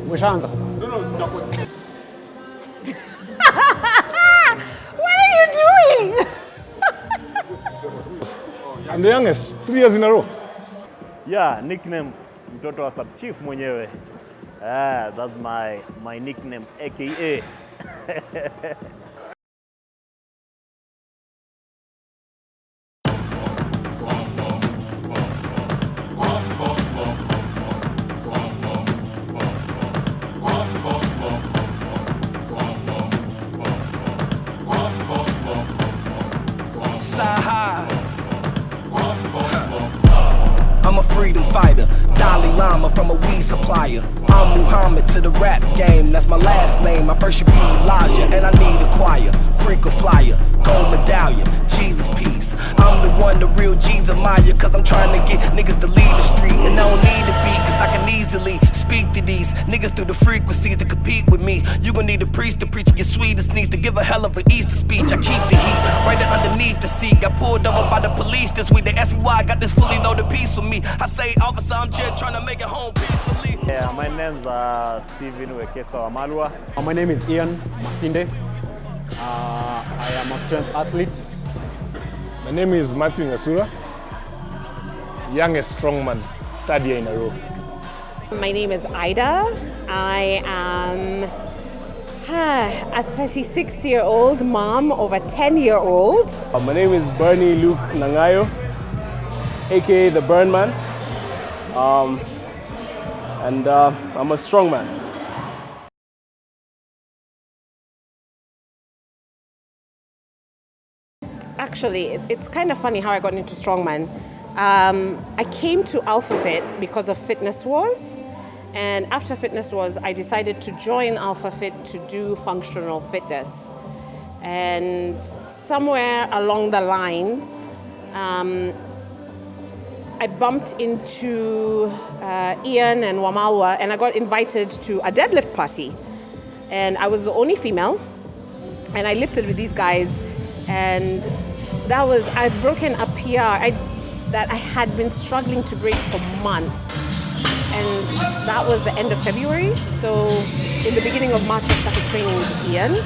Umeshaanza? No. What are you doing? I'm the youngest, 3 years in a row. Yeah, nickname mtoto wa sub chief mwenyewe. That's my nickname, aka. I'm a freedom fighter, Dalai Lama from a weed supplier. I'm Muhammad to the rap game, that's my last name. My first should be Elijah, and I need a choir. Freak or flyer, gold medallion, Jesus piece. I'm the one, the real Jesus Maya, cause I'm trying to get niggas to lead the street. And I don't need to be, cause I can easily speak to these niggas through the frequencies to compete with me. You gon' need a priest to preach your sweetest needs to give a hell of an Easter speech. I keep the heat right there underneath the seat. Got pulled over by the police this week. They asked me why I got this fully loaded piece with me. I say, officer, I'm just trying to make it home peacefully. Yeah, my name's Steven Wekesa Wamalwa. My name is Ian Masinde. I am a strength athlete. My name is Matthew Ngasura, youngest strongman, 3rd year in a row. My name is Ida. I am a 36-year-old mom of a 10-year-old. My name is Bernie Luke Nangayo, aka the Burn Man, and I'm a strongman. Actually, it's kind of funny how I got into Strongman. I came to AlphaFit because of Fitness Wars. And after Fitness Wars, I decided to join AlphaFit to do functional fitness. And somewhere along the lines, I bumped into Ian and Wamalwa, and I got invited to a deadlift party. And I was the only female, and I lifted with these guys, and I've broken a PR that I had been struggling to break for months. And that was the end of February. So in the beginning of March, I started training with Ian.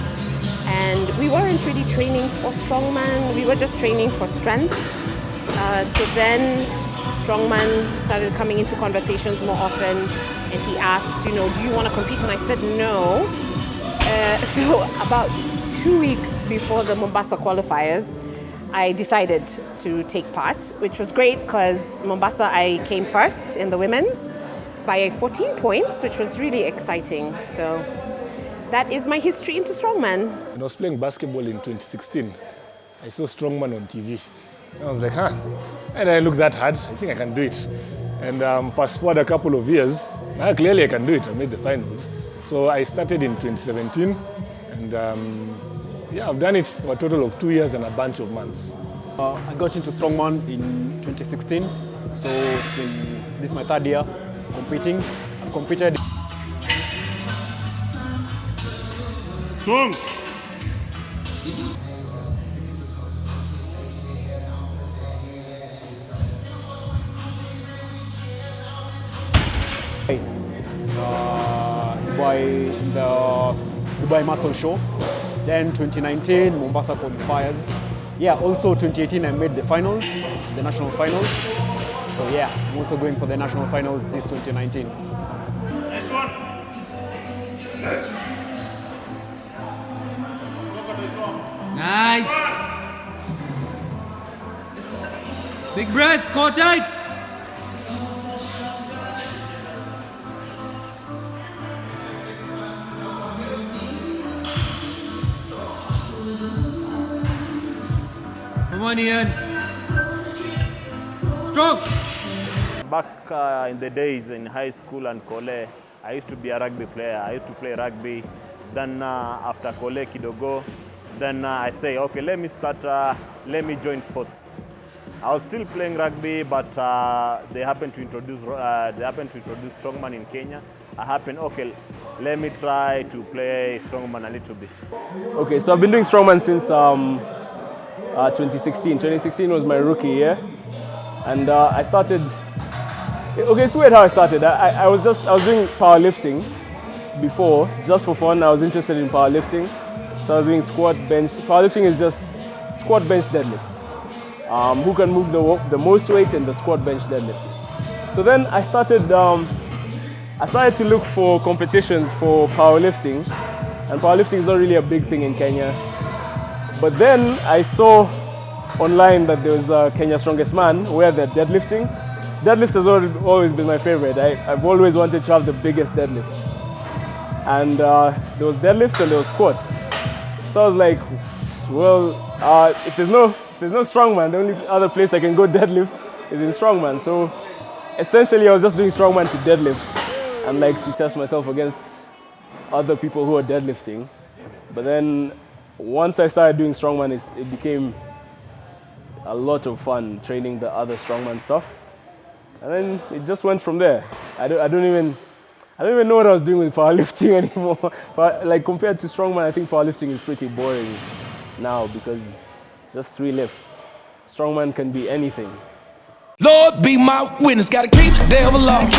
And we weren't really training for Strongman, we were just training for strength. So then Strongman started coming into conversations more often, and he asked, do you want to compete? And I said no. So about 2 weeks before the Mombasa qualifiers, I decided to take part, which was great because Mombasa, I came first in the women's by 14 points, which was really exciting. So that is my history into Strongman. When I was playing basketball in 2016, I saw Strongman on TV. And I was like, and I look that hard, I think I can do it. And fast forward a couple of years, clearly I can do it. I made the finals. So I started in 2017, and I've done it for a total of 2 years and a bunch of months. I got into Strongman in 2016, so this is my 3rd year competing. I've competed. Strong! Dubai Muscle Show. Then 2019, Mombasa qualifiers. Yeah, also 2018 I made the finals, the national finals. So yeah, I'm also going for the national finals this 2019. Nice one! Nice! Big breath, core tight! Come on, Ian. Strong. Back in the days in high school and college, I used to be a rugby player. I used to play rugby. Then after college kidogo, then I say, okay, let me join sports. I was still playing rugby, but they happened to introduce Strongman in Kenya. Okay, let me try to play Strongman a little bit. Okay, so I've been doing Strongman since 2016. 2016 was my rookie year, and I started. Okay, it's weird how I started. I was doing powerlifting, before, just for fun. I was interested in powerlifting. So I was doing squat, bench. Powerlifting is just squat, bench, deadlift. Who can move the most weight in the squat, bench, deadlift. So then I started to look for competitions for powerlifting. And powerlifting is not really a big thing in Kenya. But then I saw online that there was Kenya Strongest Man where they're deadlifting. Deadlift has always been my favorite. I've always wanted to have the biggest deadlift. And there was deadlifts and there was squats. So I was like, well, if there's no strongman, the only other place I can go deadlift is in strongman. So essentially I was just doing strongman to deadlift and like to test myself against other people who are deadlifting. But then once I started doing strongman, it became a lot of fun training the other strongman stuff. And then it just went from there. I don't even know what I was doing with powerlifting anymore. But like compared to strongman, I think powerlifting is pretty boring now because just 3 lifts. Strongman can be anything. Lord be my witness, gotta keep the devil off.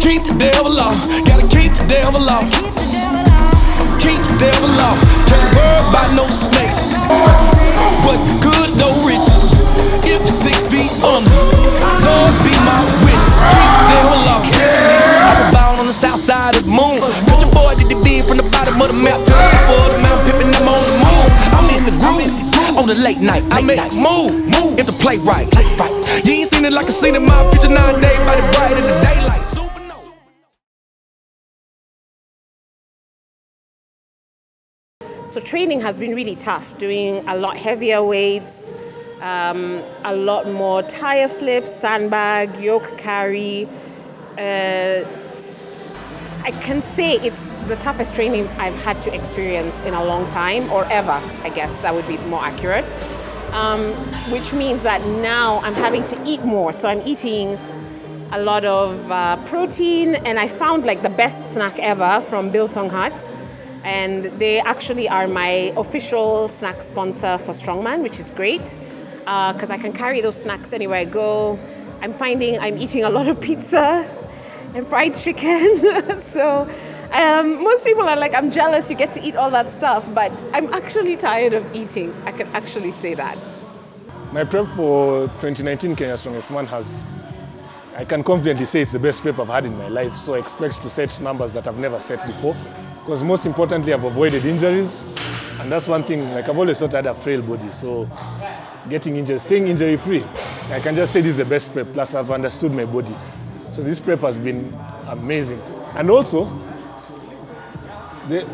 Keep the devil off, gotta keep the devil off. Keep the devil off, can't worry about no snakes. But good though riches, if 6 feet under, Lord be my witness, keep the devil off. I was bound on the south side of the moon. Put your boy did the bid from the bottom of the map to the top of the mountain, pimpin', I'm on the moon. I'm in the groove. On the late night, I make move, if the play right. You ain't seen it like I seen it, my future nowadays, body bright in the daylight. So training has been really tough, doing a lot heavier weights, a lot more tire flips, sandbag, yoke carry. I can say it's the toughest training I've had to experience in a long time, or ever, I guess that would be more accurate. Which means that now I'm having to eat more. So I'm eating a lot of protein, and I found like the best snack ever from Biltong Hut. And they actually are my official snack sponsor for Strongman, which is great because I can carry those snacks anywhere I go. I'm finding I'm eating a lot of pizza and fried chicken. So most people are like, I'm jealous you get to eat all that stuff, but I'm actually tired of eating. I can actually say that. My prep for 2019 Kenya Strongest Man I can confidently say it's the best prep I've had in my life. So I expect to set numbers that I've never set before. Because most importantly, I've avoided injuries. And that's one thing, like I've always thought I had a frail body. So getting injured, staying injury free, I can just say this is the best prep. Plus I've understood my body. So this prep has been amazing. And also,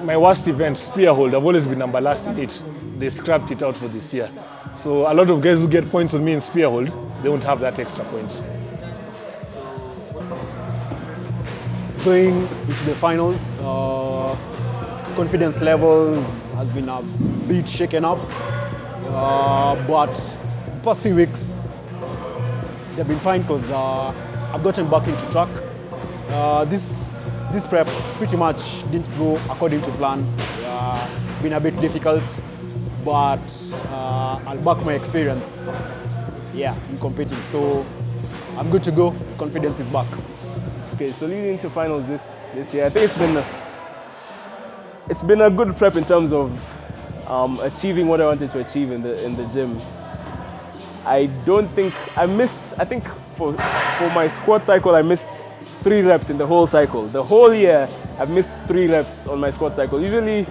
my worst event, spear hold, I've always been number last in it. They scrapped it out for this year. So a lot of guys who get points on me in spear hold, they won't have that extra point. Going into the finals, confidence level has been a bit shaken up, but the past few weeks they've been fine because I've gotten back into track. This prep pretty much didn't go according to plan. Been a bit difficult, but I'll back my experience, in competing. So I'm good to go. Confidence is back. Okay, so leading into finals this year, I think it's been a good prep in terms of achieving what I wanted to achieve in the gym. I think for my squat cycle, I missed 3 reps in the whole cycle. The whole year, I've missed 3 reps on my squat cycle. Usually,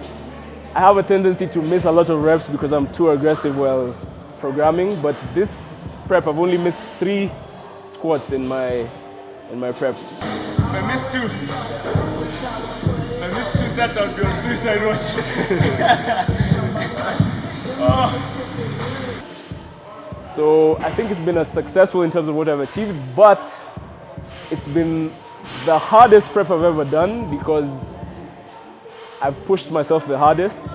I have a tendency to miss a lot of reps because I'm too aggressive while programming, but this prep, I've only missed 3 squats in my prep. If I miss 2 sets, I'll be on suicide watch. So I think it's been successful in terms of what I've achieved, but it's been the hardest prep I've ever done because I've pushed myself the hardest.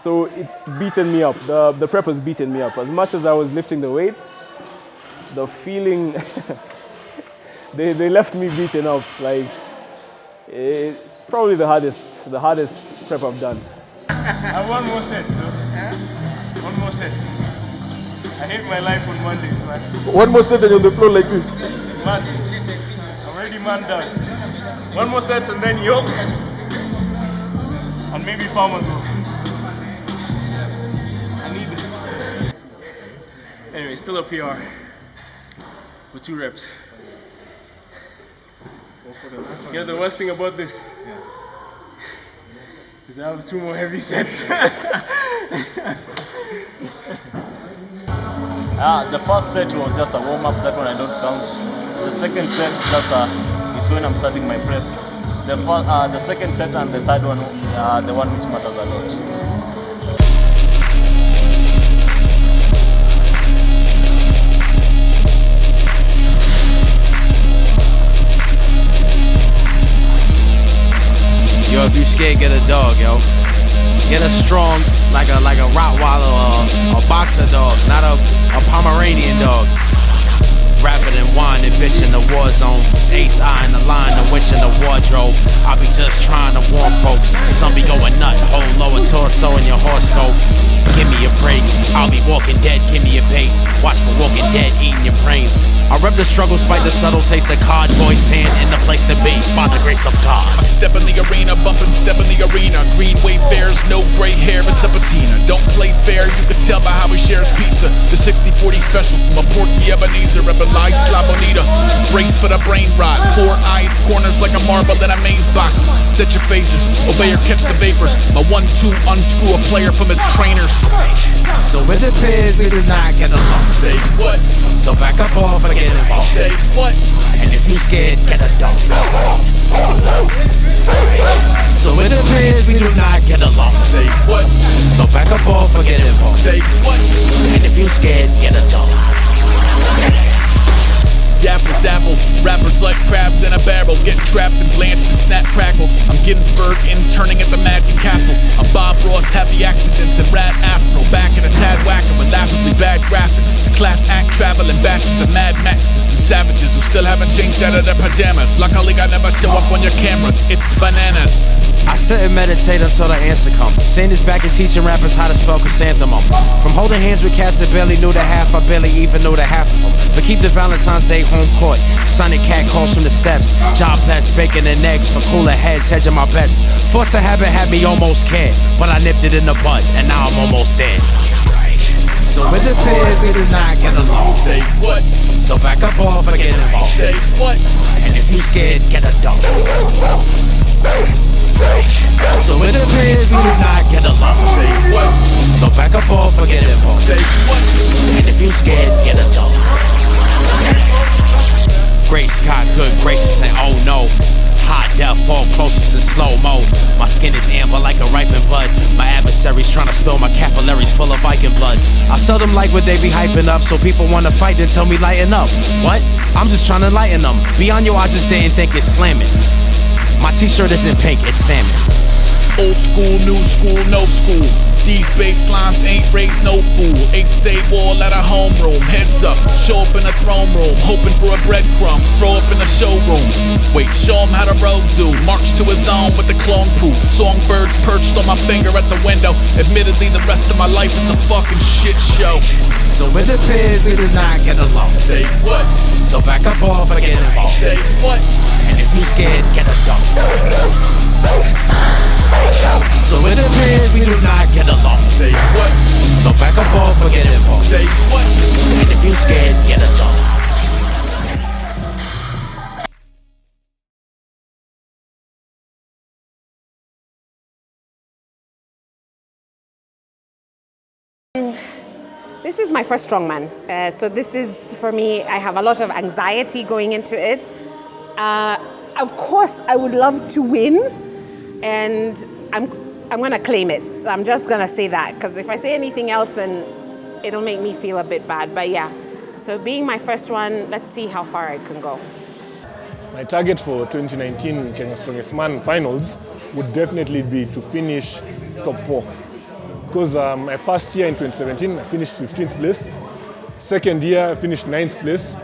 So it's beaten me up. The prep has beaten me up. As much as I was lifting the weights, the feeling, they left me beaten up. Like, it's probably the hardest prep I've done. I have one more set, One more set. I hate my life on Mondays, man. One more set and you're on the floor like this. Imagine. I'm already man down. One more set and then yoke. And maybe farmers walk. I need it. Anyway, still a PR for 2 reps. You know the worst thing about this? Is I have 2 more heavy sets. The first set was just a warm-up, that one I don't count. The second set is when I'm starting my prep. The second set and the third one are the one which matters a lot. Yo, if you scared, get a dog, yo. Get a strong, like a Rottweiler or a boxer dog, not a Pomeranian dog. Rapper than wine and bitch in the war zone. It's Ace I in the line, the witch in the wardrobe. I be just trying to warn folks. Some be going nut, whole lower torso in your horoscope. Give me a break, I'll be walking dead, give me a base. Watch for Walking Dead, eating your brains. I rep the struggle, spite the subtle taste of cardboy sand in the place to be, by the grace of God. I step in the arena, bump and step in the arena. Green wave bears, no gray hair, it's a patina. Don't play fair, you can tell by how he shares pizza. The 60-40 special from a Porky Ebenezer, Rebellize La Bonita. Brace for the brain rot, 4 eyes, corners like a marble in a maze box. Set your phasers, obey or catch the vapors. My 1-2 unscrew a player from his trainers. So with the peers, we do not get along. Say what? So back up off and get involved. Say what? And if you scared, get a dog. So with the peers, we do not get along. Say what? So back up off and get involved. Say what? And if you scared, get a dog. Dapple dabble, rappers like crabs in a barrel. Get trapped and blanched and snap crackled. I'm Ginsburg interning at the Magic Castle. I'm Bob Ross, happy accidents and rad afro. Back in a tad whacker with laughably bad graphics. The class act traveling batches of Mad Maxes and savages who still haven't changed out of their pajamas. Luckily I never show up on your cameras, it's bananas. I sit and meditate until the answer comes. Sand is back and teaching rappers how to spell chrysanthemum. From holding hands with cats that barely knew the half, I barely even knew the half of them. But keep the Valentine's Day home court. Sonic cat calls from the steps. Jobless bacon and eggs for cooler heads, hedging my bets. Force of habit had me almost scared, but I nipped it in the bud, and now I'm almost dead. So with the peers, we do not get along. Say what? So back up off and get involved. Say what? And if you scared, get a dog. So with the peers, we do not get along. Say what? So back up off and get involved. Say what? And if you scared, get a dog. Gray sky, good gracious, and oh no. Hot death, fall close-ups in slow-mo. My skin is amber like a ripened bud. My adversaries trying to spill my capillaries full of Viking blood. I seldom like what they be hyping up, so people wanna fight and tell me lighten up. What? I'm just trying to lighten them. Beyond you, I just didn't think it's slamming. My t-shirt isn't pink, it's salmon. Old school, new school, no school. These bass lines ain't raised no fool. H.A. wall at a homeroom. Heads up, show up in a throne room. Hoping for a breadcrumb, throw up in a showroom. Wait, show him how the road do. March to his own with the clone proof. Songbirds perched on my finger at the window. Admittedly, the rest of my life is a fucking shit show. So with the peers, we do not get along. Say what? So back up off and get involved. Say what? And if you scared, get a dog. So with the peers, we do not get along. Say what? So back up off and get involved. Say what? And if you scared, get a dog. This is my first Strongman. So this is, for me, I have a lot of anxiety going into it. Of course, I would love to win, and I'm gonna claim it. I'm just gonna say that, because if I say anything else, then it'll make me feel a bit bad. But yeah, so being my first one, let's see how far I can go. My target for 2019 Kenya Strongest Man finals would definitely be to finish top 4. Because my first year in 2017, I finished 15th place. Second year, I finished 9th place.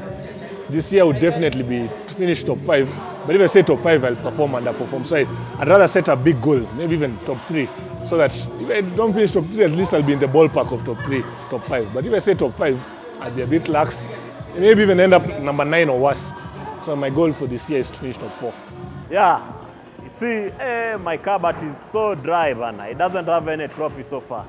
This year would definitely be to finish top 5. But if I say top 5, I'll perform, underperform. So I'd rather set a big goal, maybe even top 3. So that if I don't finish top 3, at least I'll be in the ballpark of top 3, top 5. But if I say top 5, I'll be a bit lax. Maybe even end up number 9 or worse. So So my goal for this year is to finish top 4. Yeah, you see, my cupboard is so dry, man. It doesn't have any trophy so far.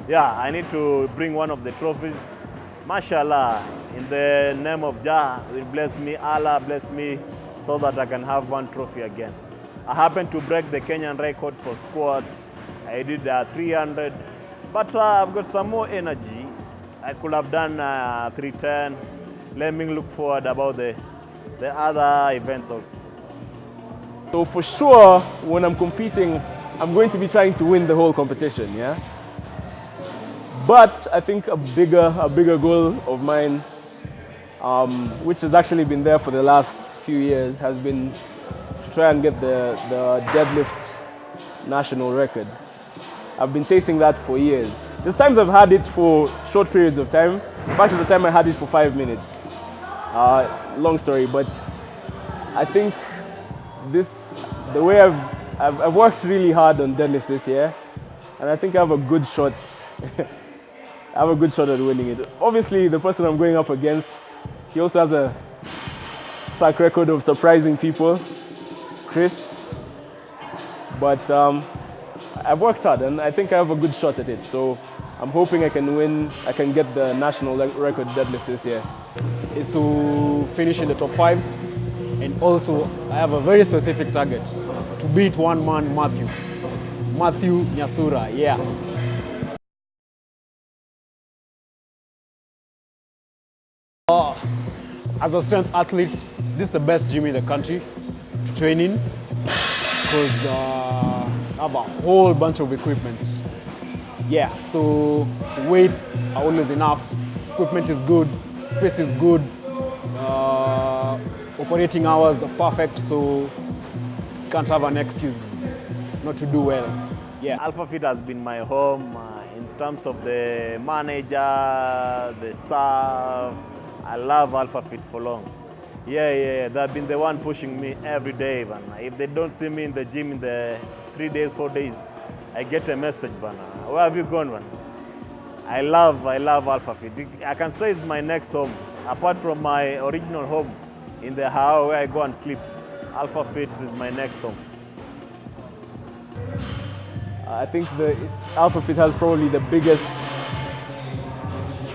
Yeah, I need to bring one of the trophies. Mashallah, in the name of Jah, will bless me, Allah bless me, so that I can have one trophy again. I happened to break the Kenyan record for squat. I did 300, but I've got some more energy. I could have done 310. Let me look forward about the other events also. So for sure, when I'm competing, I'm going to be trying to win the whole competition, yeah? But I think a bigger goal of mine, which has actually been there for the last few years, has been to try and get the deadlift national record. I've been chasing that for years. There's times I've had it for short periods of time. In fact, there's a time I had it for 5 minutes. Long story, but I think the way I've worked really hard on deadlifts this year, and I think I have a good shot. I have a good shot at winning it. Obviously, the person I'm going up against, he also has a track record of surprising people, Chris. But I've worked hard, and I think I have a good shot at it. So I'm hoping I can win. I can get the national record deadlift this year. Is to finish in the top 5, and also I have a very specific target to beat one man, Matthew Nyasura. Yeah. As a strength athlete, this is the best gym in the country to train in, because I have a whole bunch of equipment. Yeah, so weights are always enough, equipment is good, space is good, operating hours are perfect, so you can't have an excuse not to do well. Yeah. AlphaFit has been my home in terms of the manager, the staff. I love AlphaFit for long. Yeah, they've been the one pushing me every day, man. If they don't see me in the gym in the 3 days, 4 days, I get a message, man. Where have you gone, man? I love AlphaFit. I can say it's my next home. Apart from my original home in the house where I go and sleep, AlphaFit is my next home. I think the AlphaFit has probably the biggest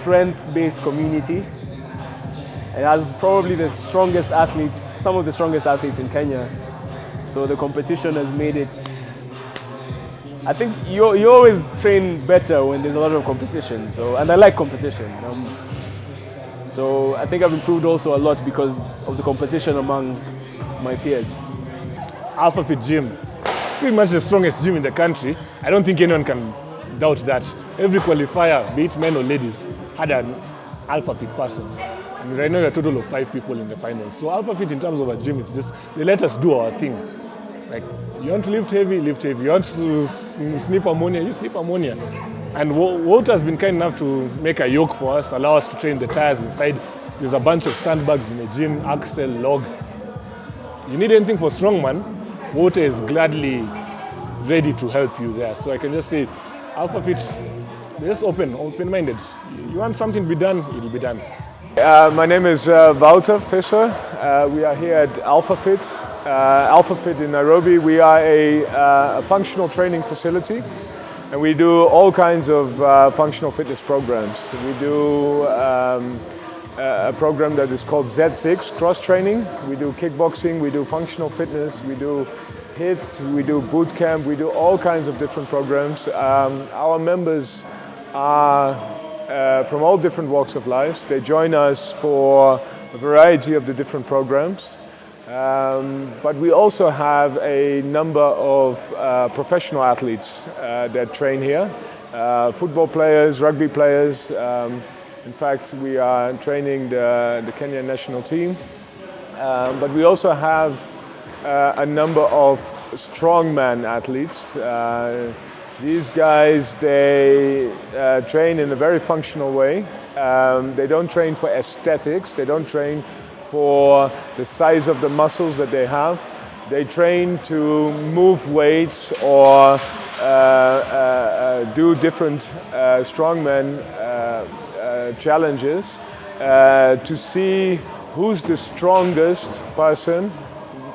strength-based community. It has probably the strongest athletes, some of the strongest athletes in Kenya. So the competition has made it. I think you always train better when there's a lot of competition. And I like competition. So I think I've improved also a lot because of the competition among my peers. AlphaFit gym, pretty much the strongest gym in the country. I don't think anyone can doubt that. Every qualifier, be it men or ladies, had an AlphaFit person. And right now, we're a total of 5 people in the finals. So AlphaFit, in terms of a gym, it's just, they let us do our thing. Like, you want to lift heavy, lift heavy. You want to sniff ammonia, you sniff ammonia. And Walter has been kind enough to make a yoke for us, allow us to train the tires inside. There's a bunch of sandbags in the gym, axle, log. You need anything for Strongman, Walter is gladly ready to help you there. So I can just say, AlphaFit, they're just open-minded. You want something to be done, it'll be done. My name is Wouter Visser. We are here at AlphaFit. AlphaFit in Nairobi. We are a functional training facility, and we do all kinds of functional fitness programs. We do a program that is called Z6, cross training. We do kickboxing, we do functional fitness, we do HIIT, we do boot camp, we do all kinds of different programs. Our members are from all different walks of life. They join us for a variety of the different programs. But we also have a number of professional athletes that train here. Football players, rugby players. In fact, we are training the Kenyan national team. But we also have a number of strongman athletes. These guys, they train in a very functional way. They don't train for aesthetics. They don't train for the size of the muscles that they have. They train to move weights or do different strongman challenges to see who's the strongest person,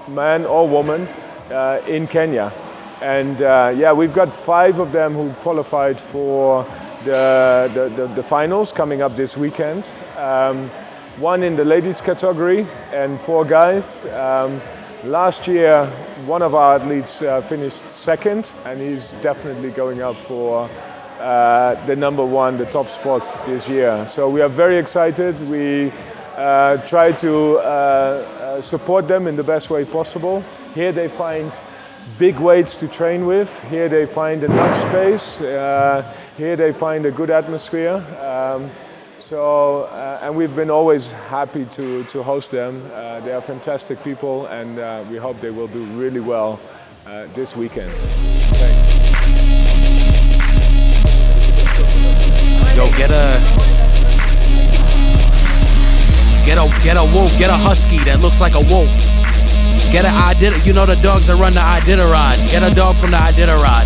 man or woman, in Kenya. And yeah, we've got 5 of them who qualified for the finals coming up this weekend. 1 in the ladies category and 4 guys. Last year, one of our athletes finished 2nd, and he's definitely going up for the number 1, the top spot this year. So we are very excited. We try to support them in the best way possible. Here they find big weights to train with. Here they find enough space. Here they find a good atmosphere. And we've been always happy to host them. They are fantastic people, and we hope they will do really well this weekend. Thanks. Yo, get a wolf, get a husky that looks like a wolf. Get a Iditarod, you know the dogs that run the Iditarod. Get a dog from the Iditarod.